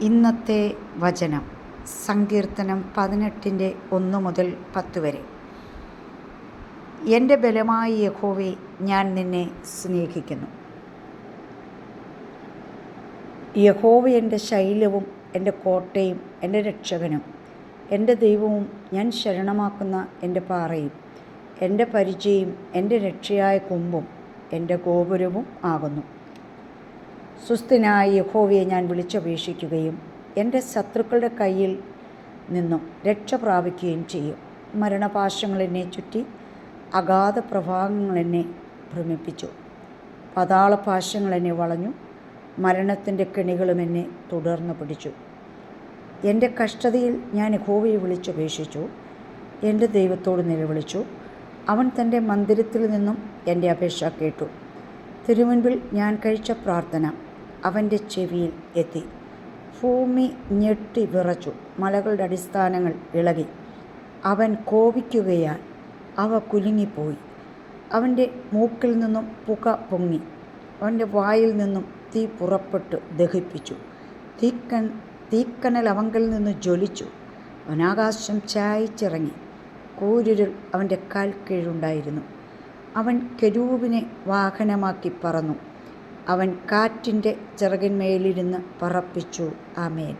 ഇന്നത്തെ വചനം സങ്കീർത്തനം 18:1-10 വരെ. എൻ്റെ ബലമായ യഹോവേ, ഞാൻ നിന്നെ സ്നേഹിക്കുന്നു. യഹോവ എൻ്റെ ശൈലവും എൻ്റെ കോട്ടയും എൻ്റെ രക്ഷകനും എൻ്റെ ദൈവവും ഞാൻ ശരണമാക്കുന്ന എൻ്റെ പാറയും എൻ്റെ പരിചയും എൻ്റെ രക്ഷയായ കൊമ്പും എൻ്റെ ഗോപുരവും ആകുന്നു. സുസ്ഥനായ യഹോവയെ ഞാൻ വിളിച്ചപേക്ഷിക്കുകയും എൻ്റെ ശത്രുക്കളുടെ കയ്യിൽ നിന്നും രക്ഷ പ്രാപിക്കുകയും ചെയ്യും. മരണപാശങ്ങൾ എന്നെ ചുറ്റി, അഗാധ പ്രഭാവങ്ങൾ എന്നെ ഭ്രമിപ്പിച്ചു. പാതാളപാശങ്ങൾ എന്നെ വളഞ്ഞു, മരണത്തിൻ്റെ കെണികളും എന്നെ തുടർന്ന് പിടിച്ചു. എൻ്റെ കഷ്ടതയിൽ ഞാൻ യഹോവയെ വിളിച്ചപേക്ഷിച്ചു, എൻ്റെ ദൈവത്തോട് നിലവിളിച്ചു. അവൻ തൻ്റെ മന്ദിരത്തിൽ നിന്നും എൻ്റെ അപേക്ഷ കേട്ടു. തിരുമുൻപിൽ ഞാൻ കഴിച്ച പ്രാർത്ഥന അവൻ്റെ ചെവിയിൽ എത്തി. ഭൂമി ഞെട്ടി വിറച്ചു, മലകളുടെ അടിസ്ഥാനങ്ങൾ ഇളകി. അവൻ കോപിക്കുകയാൽ അവ കുലുങ്ങിപ്പോയി. അവൻ്റെ മൂക്കിൽ നിന്നും പുക പൊങ്ങി, അവൻ്റെ വായിൽ നിന്നും തീ പുറപ്പെട്ട് ദഹിപ്പിച്ചു. തീക്കനൽ അവങ്കിൽ നിന്ന് ജ്വലിച്ചു. അവൻ ആകാശം ചായച്ചിറങ്ങി. കൂരിരുൾ അവൻ്റെ കാൽ കീഴുണ്ടായിരുന്നു. അവൻ കെരൂബിനെ വാഹനമാക്കി പറന്നു. അവൻ കാറ്റിൻ്റെ ചിറകിന്മേലിരുന്ന് പറപ്പിച്ചു. ആമേൻ.